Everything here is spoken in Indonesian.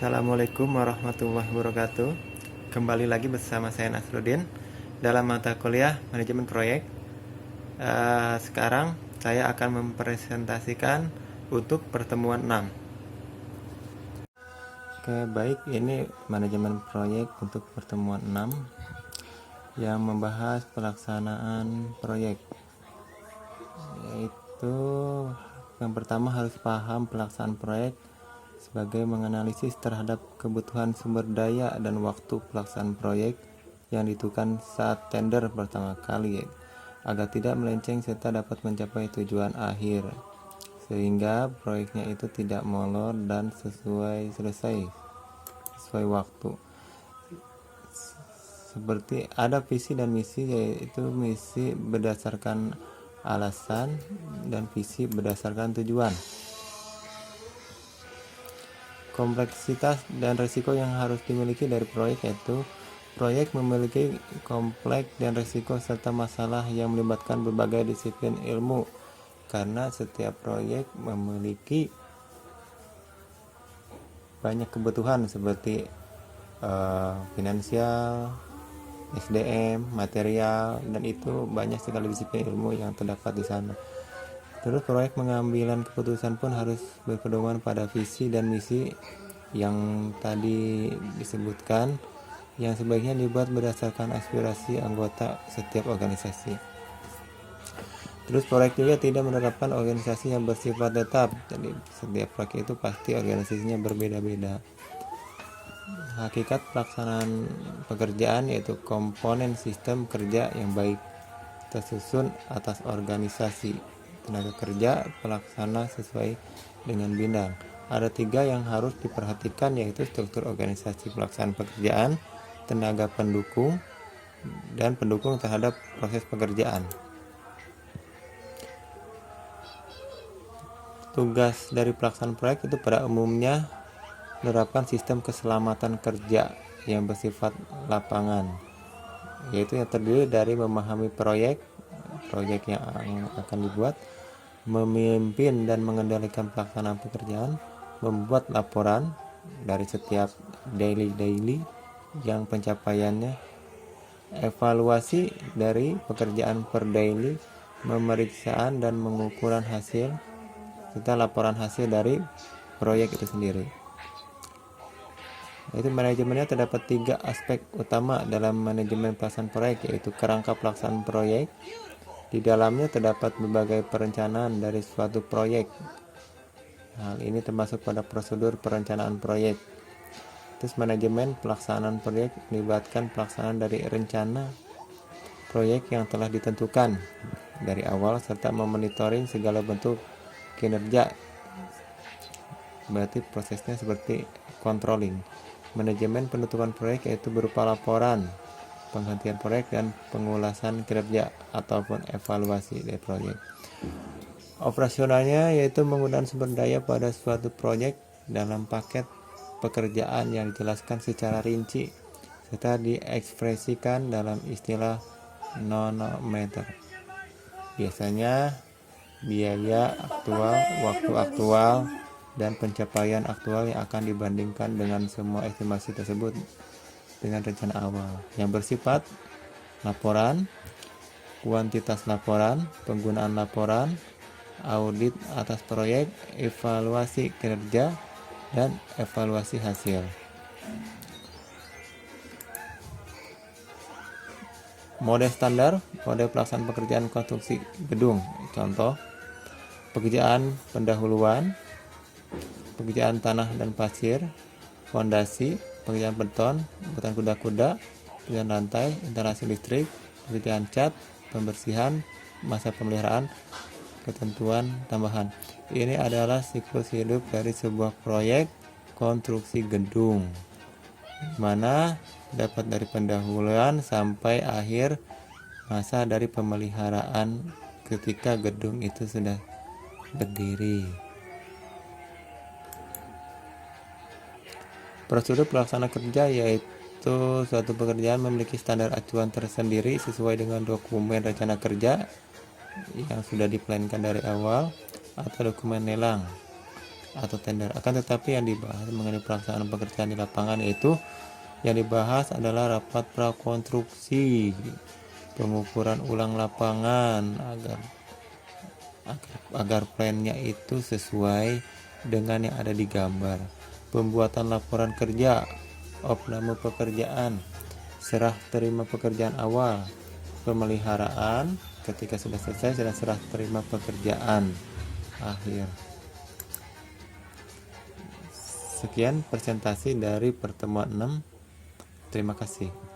Assalamualaikum warahmatullahi wabarakatuh. Kembali lagi bersama saya Nasruddin dalam mata kuliah manajemen proyek. Sekarang saya akan mempresentasikan untuk pertemuan 6. Oke, baik, ini manajemen proyek untuk pertemuan 6 yang membahas pelaksanaan proyek. Yaitu yang pertama harus paham pelaksanaan proyek sebagai menganalisis terhadap kebutuhan sumber daya dan waktu pelaksanaan proyek yang ditentukan saat tender pertama kali agar tidak melenceng serta dapat mencapai tujuan akhir sehingga proyeknya itu tidak molor dan selesai sesuai waktu. Seperti ada visi dan misi, yaitu misi berdasarkan alasan dan visi berdasarkan tujuan. Kompleksitas dan risiko yang harus dimiliki dari proyek, yaitu proyek memiliki kompleks dan risiko serta masalah yang melibatkan berbagai disiplin ilmu karena setiap proyek memiliki banyak kebutuhan seperti finansial, SDM, material, dan itu banyak sekali disiplin ilmu yang terdapat di sana. Terus proyek pengambilan keputusan pun harus berpedoman pada visi dan misi yang tadi disebutkan, yang sebaiknya dibuat berdasarkan aspirasi anggota setiap organisasi. Terus proyek juga tidak menerapkan organisasi yang bersifat tetap, jadi setiap proyek itu pasti organisasinya berbeda-beda. Hakikat pelaksanaan pekerjaan yaitu komponen sistem kerja yang baik tersusun atas organisasi, tenaga kerja, pelaksana sesuai dengan bidang. Ada 3 yang harus diperhatikan, yaitu struktur organisasi pelaksanaan pekerjaan, tenaga pendukung, dan pendukung terhadap proses pekerjaan. Tugas dari pelaksanaan proyek itu pada umumnya menerapkan sistem keselamatan kerja yang bersifat lapangan, yaitu yang terdiri dari memahami proyek yang akan dibuat, memimpin dan mengendalikan pelaksanaan pekerjaan, membuat laporan dari setiap daily yang pencapaiannya, evaluasi dari pekerjaan per daily, pemeriksaan dan pengukuran hasil, serta laporan hasil dari proyek itu sendiri. Itu manajemennya terdapat 3 aspek utama dalam manajemen pelaksanaan proyek, yaitu kerangka pelaksanaan proyek. Di dalamnya terdapat berbagai perencanaan dari suatu proyek. Hal ini termasuk pada prosedur perencanaan proyek. Terus manajemen pelaksanaan proyek melibatkan pelaksanaan dari rencana proyek yang telah ditentukan dari awal serta memonitoring segala bentuk kinerja. Berarti prosesnya seperti controlling. Manajemen penutupan proyek yaitu berupa laporan penghentian proyek dan pengulasan kinerja ataupun evaluasi dari proyek. Operasionalnya yaitu penggunaan sumber daya pada suatu proyek dalam paket pekerjaan yang dijelaskan secara rinci serta diekspresikan dalam istilah nonometer. Biasanya biaya aktual, waktu aktual, dan pencapaian aktual yang akan dibandingkan dengan semua estimasi tersebut dengan rencana awal yang bersifat laporan, kuantitas laporan, penggunaan laporan, audit atas proyek, evaluasi kinerja, dan evaluasi hasil. Mode standar, mode pelaksanaan pekerjaan konstruksi gedung. Contoh, pekerjaan pendahuluan, pekerjaan tanah dan pasir, fondasi, pekerjaan beton, pembuatan kuda-kuda, pekerjaan lantai, instalasi listrik, pekerjaan cat, pembersihan, masa pemeliharaan, ketentuan tambahan. Ini adalah siklus hidup dari sebuah proyek konstruksi gedung, mana dapat dari pendahuluan sampai akhir masa dari pemeliharaan ketika gedung itu sudah berdiri. Prosedur pelaksana kerja yaitu suatu pekerjaan memiliki standar acuan tersendiri sesuai dengan dokumen rencana kerja yang sudah diplankan dari awal atau dokumen lelang. atau tender. Akan tetapi yang dibahas mengenai pelaksanaan pekerjaan di lapangan, yaitu yang dibahas adalah rapat prakonstruksi, pengukuran ulang lapangan agar plannya itu sesuai dengan yang ada di gambar, pembuatan laporan kerja, opname pekerjaan, serah terima pekerjaan awal, pemeliharaan ketika sudah selesai, dan serah terima pekerjaan akhir. Sekian presentasi dari pertemuan 6. Terima kasih.